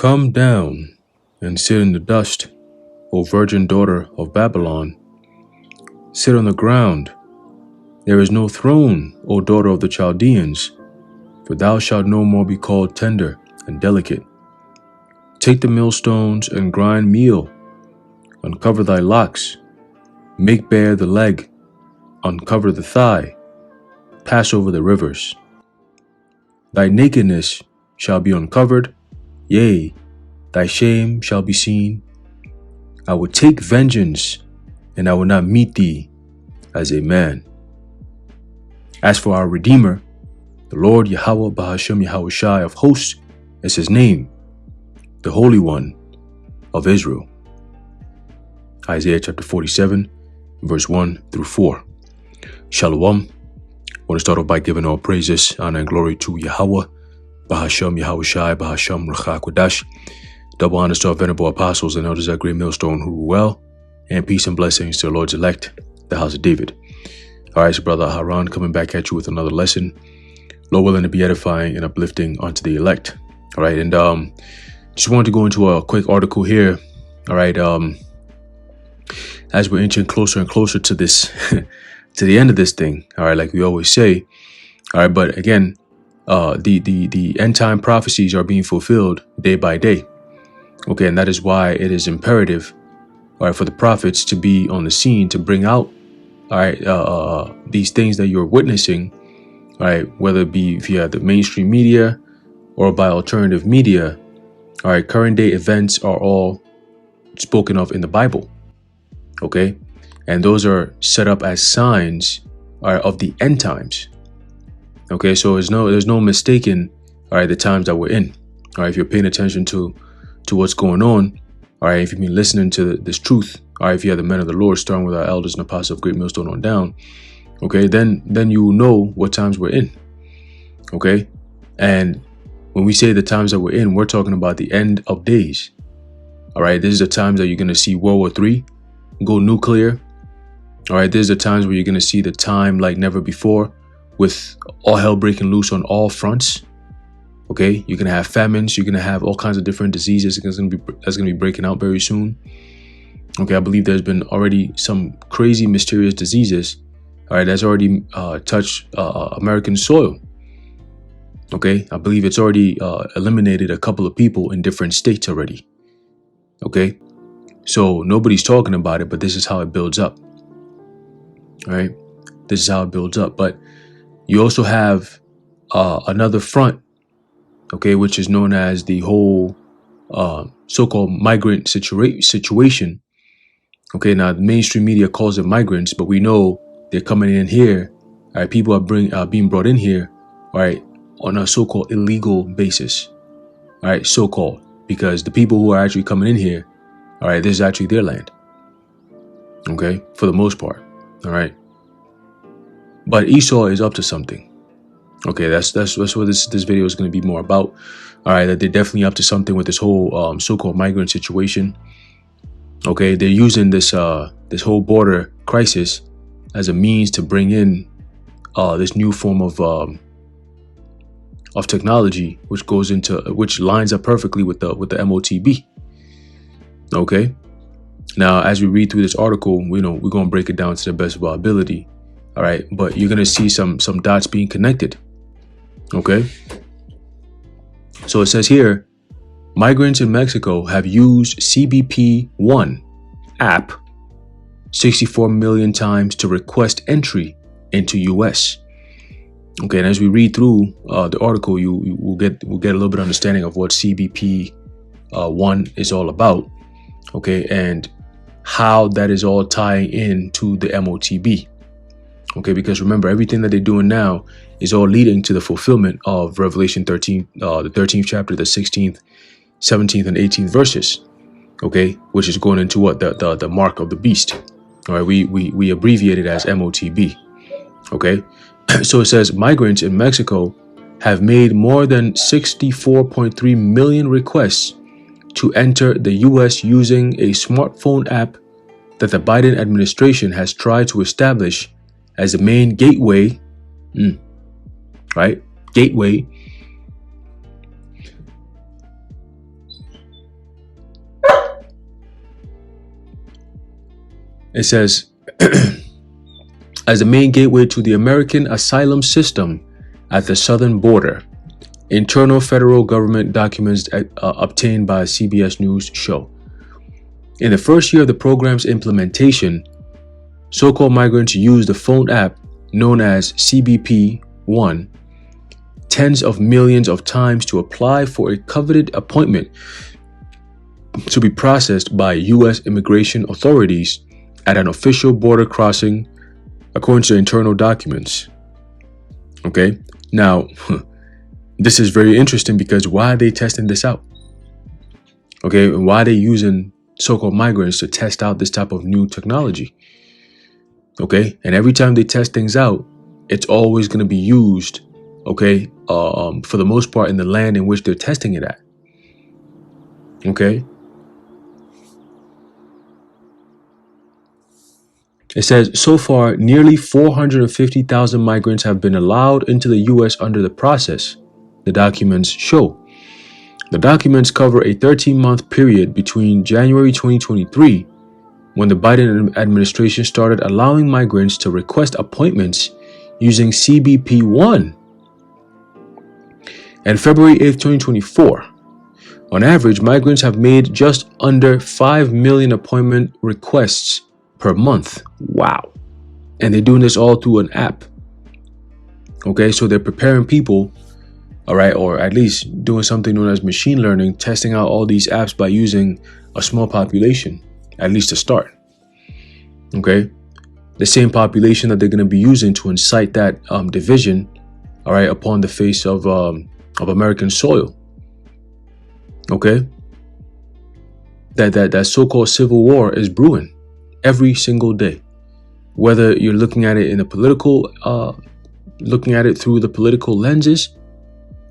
Come down and sit in the dust, O virgin daughter of Babylon. Sit on the ground. There is no throne, O daughter of the Chaldeans, for thou shalt no more be called tender and delicate. Take the millstones and grind meal. Uncover thy locks. Make bare the leg. Uncover the thigh. Pass over the rivers. Thy nakedness shall be uncovered, yea, thy shame shall be seen. I will take vengeance, and I will not meet thee as a man. As for our Redeemer, the Lord Yahweh Bahashem Yahushai of hosts is his name, the Holy One of Israel. Isaiah chapter 47, verse 1 through 4. Shalom. I want to start off by giving all praises, honor, and glory to Yahweh, Bahashem Yahushai, Bahashem Ruach HaKodesh. Double honors to our venerable apostles and elders at Great Millstone who rule well, and peace and blessings to the Lord's elect, the house of David. All right, so Brother Haran coming back at you with another lesson. Lord willing to be edifying and uplifting unto the elect. All right, and just wanted to go into a quick article here. All right, as we're inching closer and closer to this, to the end of this thing. All right, like we always say. All right, but again, the end time prophecies are being fulfilled day by day. Okay, and that is why it is imperative, all right, for the prophets to be on the scene to bring out, all right, these things that you're witnessing, all right, whether it be via the mainstream media or by alternative media. All right, current day events are all spoken of in the Bible. Okay, and those are set up as signs, all right, of the end times. Okay, so there's no mistaking, all right, the times that we're in. All right, if you're paying attention to what's going on, all right, if you've been listening to this truth, all right, if you are the men of the Lord, starting with our elders and apostles of Great Millstone on down, okay, then you will know what times we're in. Okay, and when we say the times that we're in, we're talking about the end of days. All right, this is the times that you're going to see World War III go nuclear. All right, this is the times where you're going to see the time like never before, with all hell breaking loose on all fronts. Okay, you're going to have famines. You're going to have all kinds of different diseases that's going to be breaking out very soon. Okay, I believe there's been already some crazy, mysterious diseases, all right, that's already touched American soil. Okay, I believe it's already eliminated a couple of people in different states already. Okay, so nobody's talking about it, but this is how it builds up. All right, this is how it builds up. But you also have another front, okay, which is known as the whole so-called migrant situation. Okay, now the mainstream media calls it migrants, but we know they're coming in here. All right, people are being brought in here, all right, on a so-called illegal basis. All right, so-called, because the people who are actually coming in here, all right, this is actually their land. Okay, for the most part. All right, but Esau is up to something. Okay, that's what this video is going to be more about. All right, that they're definitely up to something with this whole so-called migrant situation. Okay, they're using this this whole border crisis as a means to bring in this new form of technology, which lines up perfectly with the MOTB. Okay, now as we read through this article, we're going to break it down to the best of our ability. All right, but you're going to see some dots being connected. Okay, so it says here, migrants in Mexico have used CBP-1 app 64 million times to request entry into U.S. Okay, and as we read through the article, we'll get a little bit of understanding of what CBP-1 is all about. Okay, and how that is all tying into the MOTB. Okay, because remember, everything that they're doing now is all leading to the fulfillment of Revelation 13, the 13th chapter, the 16th, 17th, and 18th verses. Okay, which is going into what the mark of the beast. All right, we abbreviate it as MOTB. Okay, so it says migrants in Mexico have made more than 64.3 million requests to enter the U.S. using a smartphone app that the Biden administration has tried to establish as the main gateway, right? Gateway It says, as the main gateway to the American asylum system at the southern border, internal federal government documents obtained by CBS News show. In the first year of the program's implementation, so-called migrants used the phone app known as CBP-1 tens of millions of times to apply for a coveted appointment to be processed by U.S. immigration authorities at an official border crossing, according to internal documents. Okay, now, this is very interesting because why are they testing this out? Okay, and why are they using so-called migrants to test out this type of new technology? Okay, and every time they test things out, it's always going to be used, okay, for the most part in the land in which they're testing it at. Okay. It says, so far, nearly 450,000 migrants have been allowed into the U.S. under the process, the documents show. The documents cover a 13-month period between January 2023, when the Biden administration started allowing migrants to request appointments using CBP-1, and February 8th, 2024. On average, migrants have made just under 5 million appointment requests per month. Wow. And they're doing this all through an app. Okay, so they're preparing people, all right, or at least doing something known as machine learning, testing out all these apps by using a small population, at least to start. Okay, the same population that they're going to be using to incite that division, all right, upon the face of American soil. Okay, that so-called civil war is brewing every single day, whether you're looking at it in a political, looking at it through the political lenses,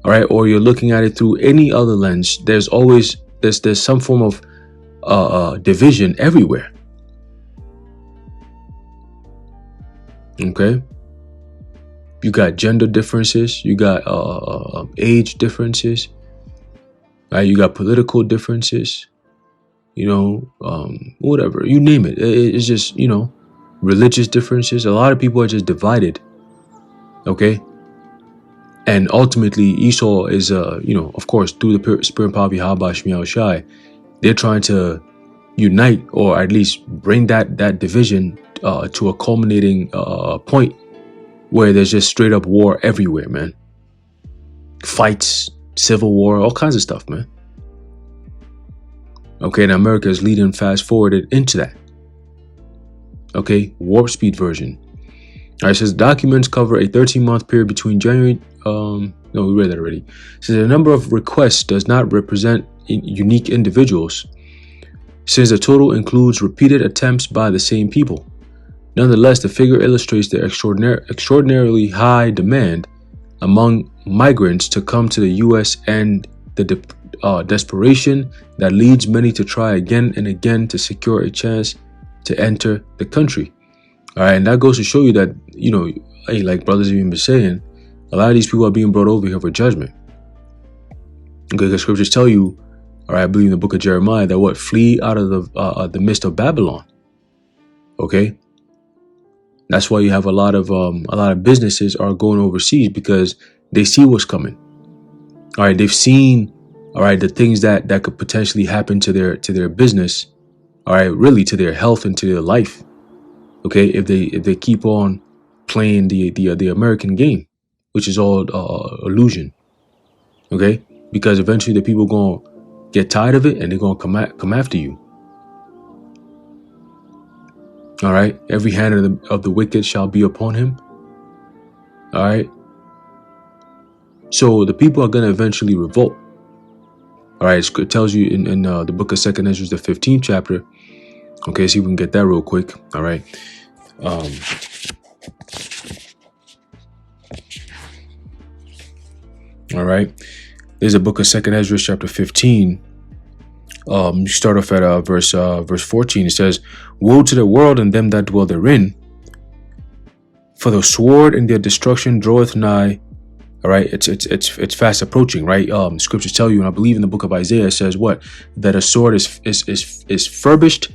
all right, or you're looking at it through any other lens. There's always there's some form of division everywhere. Okay, you got gender differences, you got age differences, right? You got political differences, you know, whatever, you name it. It's just, you know, religious differences. A lot of people are just divided. Okay, and ultimately Esau is, you know, of course, through the spirit and power of Yahweh Shemiah Shai, they're trying to unite, or at least bring that division to a culminating point where there's just straight up war everywhere, man. Fights, civil war, all kinds of stuff, man. Okay, and America is leading fast forwarded into that. Okay, warp speed version. All right, it says documents cover a 13-month period between January. No, we read that already. It says the number of requests does not represent unique individuals, since the total includes repeated attempts by the same people. Nonetheless, the figure illustrates the extraordinarily high demand among migrants to come to the U.S. and the desperation that leads many to try again and again to secure a chance to enter the country. All right, and that goes to show you that, you know, hey, like brothers have been saying, a lot of these people are being brought over here for judgment. Okay, because scriptures tell you, all right, I believe in the book of Jeremiah, that what, flee out of the midst of Babylon. Okay, that's why you have a lot of businesses are going overseas, because they see what's coming. All right, they've seen, all right, the things that could potentially happen to their business. All right, really to their health and to their life. Okay, if they keep on playing the American game, which is all illusion. Okay, because eventually the people gonna get tired of it and they're gonna come after you. All right, every hand of the wicked shall be upon him. All right, so the people are gonna eventually revolt. All right, it tells you in the book of 2nd Ezra, the 15th chapter. Okay, see if we can get that real quick. All right. All right. There's a book of 2nd Ezra, chapter 15. You start off at verse 14. It says, "Woe to the world and them that dwell therein, for the sword and their destruction draweth nigh." All right, it's fast approaching, right? Scriptures tell you, and I believe in the book of Isaiah, it says what? That a sword is furbished,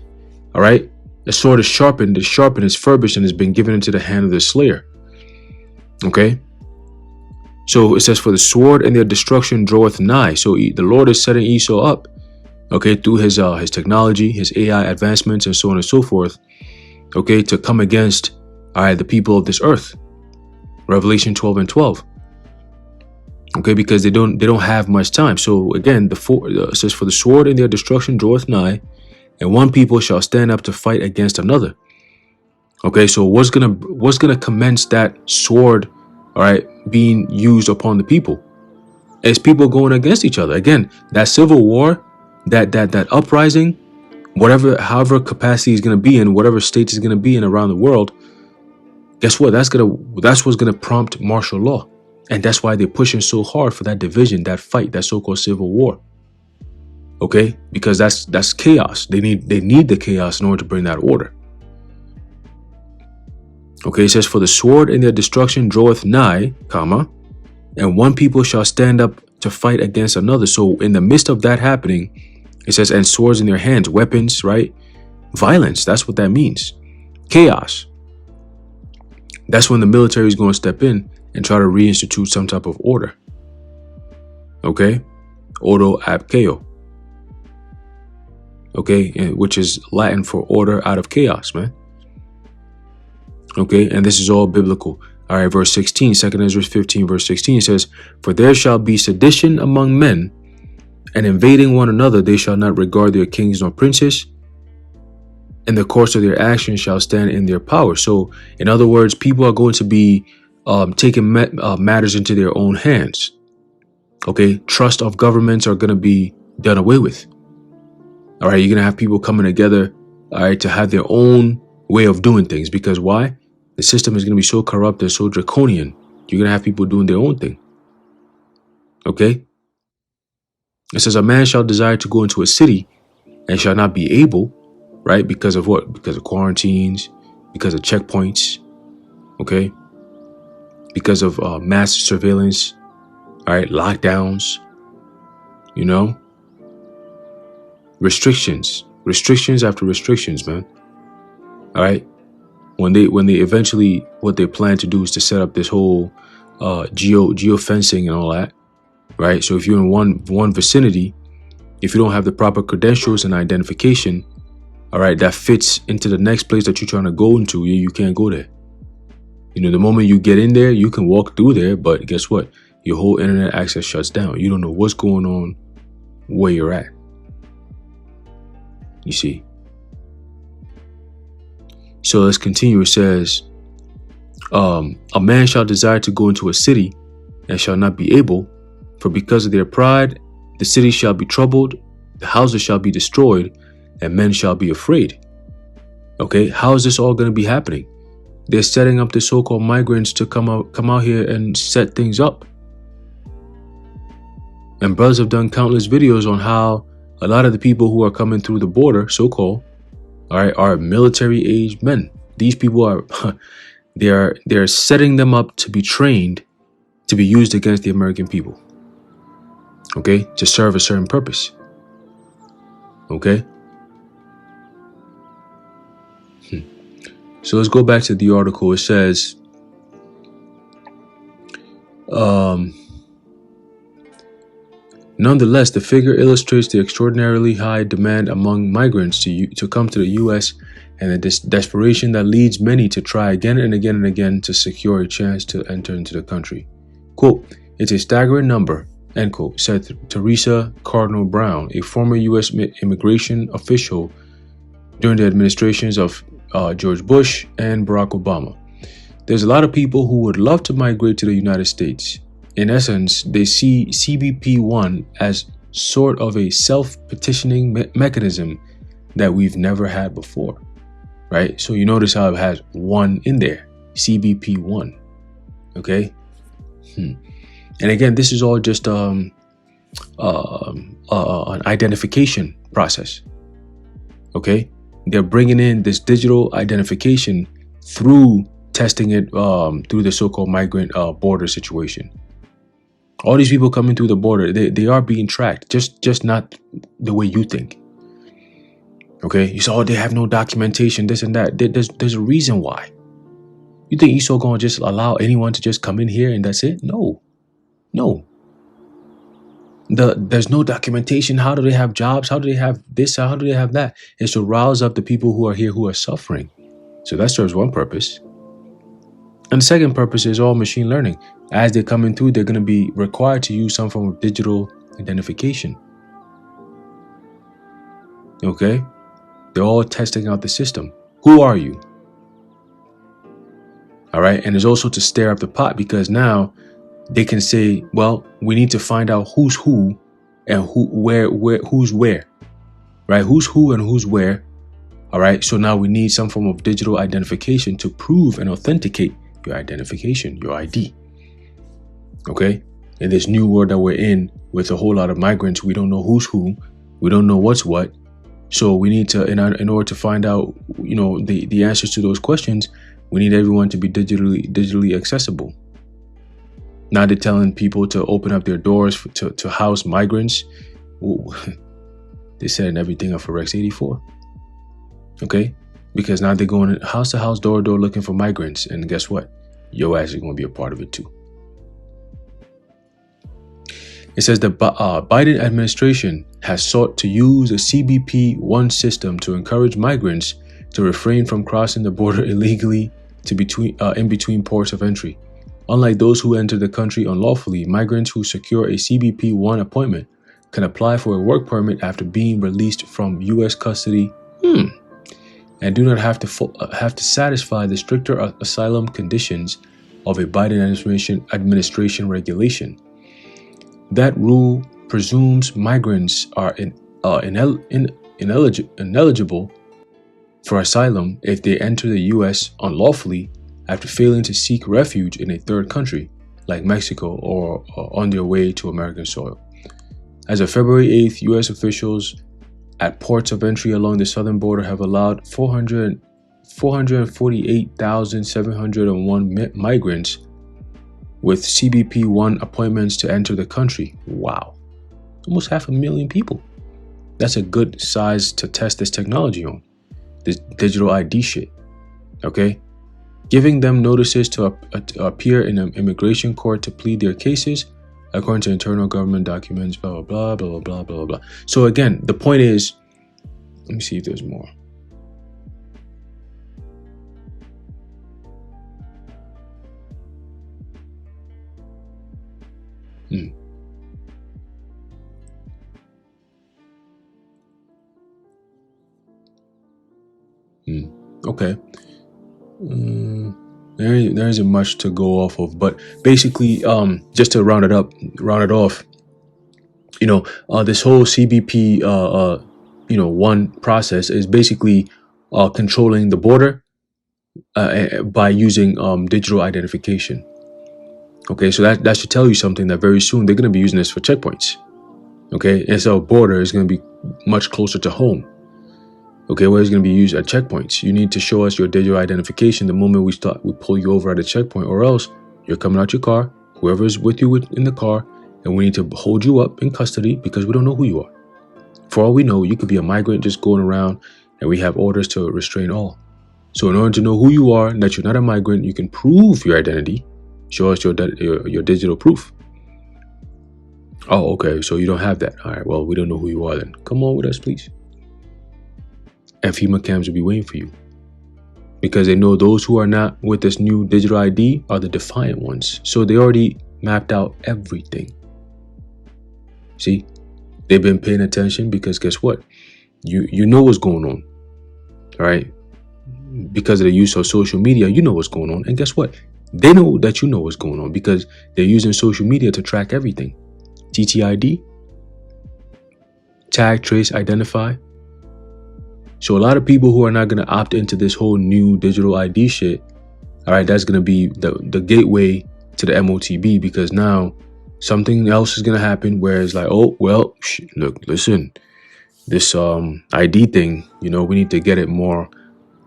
all right, The sword is sharpened, is furbished, and has been given into the hand of the slayer. Okay? So it says, for the sword and their destruction draweth nigh. So the Lord is setting Esau up, okay, through his technology, his AI advancements, and so on and so forth, okay, to come against, all right, the people of this earth. Revelation 12 and 12. Okay, because they don't have much time. So again, it says, for the sword and their destruction draweth nigh, and one people shall stand up to fight against another. Okay, so what's gonna commence that sword, all right, being used upon the people? It's people going against each other. Again, that civil war, that uprising, however capacity is gonna be in, whatever state is gonna be in around the world. Guess what? That's what's gonna prompt martial law, and that's why they're pushing so hard for that division, that fight, that so-called civil war. Okay, because that's chaos. They need the chaos in order to bring that order. Okay, it says, for the sword and their destruction draweth nigh, comma, and one people shall stand up to fight against another. So in the midst of that happening, it says, and swords in their hands, weapons, right? Violence, that's what that means. Chaos. That's when the military is going to step in and try to reinstitute some type of order. Okay? Ordo ab chaos. Okay, which is Latin for order out of chaos, man. Okay, and this is all biblical. All right, verse 16, 2 Ezra 15, verse 16 says, for there shall be sedition among men, and invading one another, they shall not regard their kings nor princes, and the course of their actions shall stand in their power. So, in other words, people are going to be taking matters into their own hands. Okay, trust of governments are going to be done away with. All right, you're going to have people coming together, all right, to have their own way of doing things. Because why? The system is going to be so corrupt and so draconian. You're going to have people doing their own thing. Okay? It says, a man shall desire to go into a city and shall not be able, right? Because of what? Because of quarantines, because of checkpoints, okay? Because of mass surveillance, all right? Lockdowns, you know? Restrictions after restrictions, man. All right. When they eventually, what they plan to do is to set up this whole geofencing and all that, right? So if you're in one vicinity, if you don't have the proper credentials and identification, all right, that fits into the next place that you're trying to go into, you can't go there. You know, the moment you get in there, you can walk through there, but guess what? Your whole internet access shuts down. You don't know what's going on where you're at. You see. So let's continue. It says, a man shall desire to go into a city and shall not be able, for because of their pride, the city shall be troubled, the houses shall be destroyed, and men shall be afraid. Okay, how is this all going to be happening? They're setting up the so-called migrants to come out here and set things up. And brothers have done countless videos on how a lot of the people who are coming through the border, so-called, all right, are military-aged men. These people are, they're setting them up to be trained to be used against the American people. Okay, to serve a certain purpose. Okay. So let's go back to the article. It says, nonetheless, the figure illustrates the extraordinarily high demand among migrants to come to the U.S. and the desperation that leads many to try again and again and again to secure a chance to enter into the country. Quote, it's a staggering number, end quote, said Teresa Cardinal Brown, a former U.S. immigration official during the administrations of George Bush and Barack Obama. There's a lot of people who would love to migrate to the United States. In essence, they see CBP-1 as sort of a self-petitioning mechanism that we've never had before, right? So you notice how it has one in there, CBP-1, okay? And again, this is all just an identification process, okay? They're bringing in this digital identification through testing it through the so-called migrant border situation. All these people coming through the border, they are being tracked, just not the way you think. Okay, you say, oh, they have no documentation, this and that. There's a reason why. You think Esau gonna just allow anyone to just come in here and that's it? No. There's no documentation. How do they have jobs? How do they have this? How do they have that? It's to rouse up the people who are here who are suffering. So that serves one purpose. And the second purpose is all machine learning. As they're coming through, they're going to be required to use some form of digital identification. Okay? They're all testing out the system. Who are you? All right? And it's also to stir up the pot, because now they can say, well, we need to find out who's who and who's where. Right? Who's who and who's where. All right? So now we need some form of digital identification to prove and authenticate your identification, your ID. Okay? In this new world that we're in with a whole lot of migrants, we don't know who's who. We don't know what's what. So we need to, in order to find out, the answers to those questions, we need everyone to be digitally accessible. Now they're telling people to open up their doors to house migrants. Ooh. They said everything up for Rex 84. Okay? Because now they're going house to house, door to door, looking for migrants. And guess what? Your ass is going to be a part of it too. It says the Biden administration has sought to use the CBP-1 system to encourage migrants to refrain from crossing the border illegally in between ports of entry. Unlike those who enter the country unlawfully, migrants who secure a CBP-1 appointment can apply for a work permit after being released from U.S. custody and do not have to satisfy the stricter asylum conditions of a Biden administration regulation. That rule presumes migrants are ineligible for asylum if they enter the U.S. unlawfully after failing to seek refuge in a third country, like Mexico, or on their way to American soil. As of February 8th, U.S. officials at ports of entry along the southern border have allowed 448,701 migrants with CBP-1 appointments to enter the country. Wow. Almost 500,000 people. That's a good size to test this technology on. This digital ID shit. Okay? Giving them notices to appear in an immigration court to plead their cases, according to internal government documents, blah, blah, blah, blah, blah, blah. So again, the point is, let me see if there's more. Okay. There isn't much to go off of, but basically, just to round it off, this whole CBP, one process is basically controlling the border by using digital identification. Okay, so that should tell you something, that very soon they're going to be using this for checkpoints. Okay, and so border is going to be much closer to home. Okay, where it's going to be used at checkpoints. You need to show us your digital identification the moment we pull you over at a checkpoint, or else you're coming out your car, whoever's with you in the car, and we need to hold you up in custody because we don't know who you are. For all we know, you could be a migrant just going around, and we have orders to restrain all. So in order to know who you are and that you're not a migrant, you can prove your identity. Show us your digital proof. Oh, okay, so you don't have that. All right, well, we don't know who you are then. Come on with us, please. And FEMA cams will be waiting for you, because they know those who are not with this new digital ID are the defiant ones. So they already mapped out everything. See, they've been paying attention, because guess what? You know what's going on, all right? Because of the use of social media, you know what's going on. And guess what? They know that you know what's going on, because they're using social media to track everything. TTID, tag, trace, identify. So a lot of people who are not going to opt into this whole new digital ID shit, all right, that's going to be the gateway to the MOTB, because now something else is going to happen where it's like, oh, well, look, listen, this ID thing, we need to get it more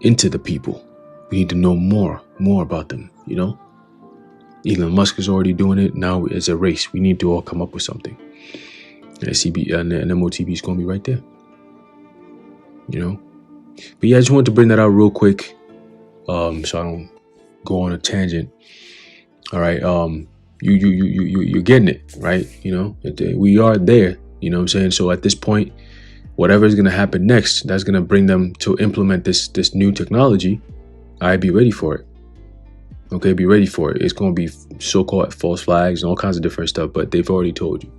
into the people. We need to know more about them, Elon Musk is already doing it. Now it's a race. We need to all come up with something. And MOTB is going to be right there. you know. But yeah, I just wanted to bring that out real quick, so I don't go on a tangent. All right, you're getting it right. You know, we are there. You know what I'm saying? So at this point, whatever is gonna happen next, that's gonna bring them to implement this new technology. Be ready for it. Okay, be ready for it. It's gonna be so-called false flags and all kinds of different stuff, but they've already told you.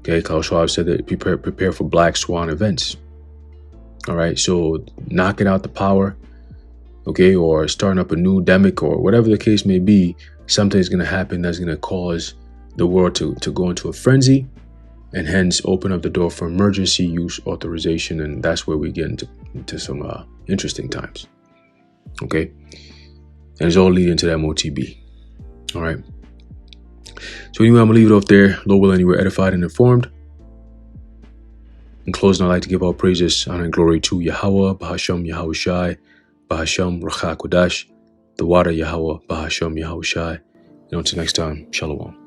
Okay, Klaus Schwab said that prepare for black swan events. All right, so knocking out the power, okay, or starting up a new demic or whatever the case may be, something's going to happen that's going to cause the world to go into a frenzy and hence open up the door for emergency use authorization. And that's where we get into some interesting times. Okay, and it's all leading to the MOTB. All right. So anyway, I'm going to leave it off there. Lord willing, you were edified and informed. In closing, I'd like to give all praises, honor, and glory to Yahweh, Bahasham Yahweh Shai, Bahasham Racha Kodash, the water Yahweh, Bahasham Yahweh Shai. And until next time, Shalom.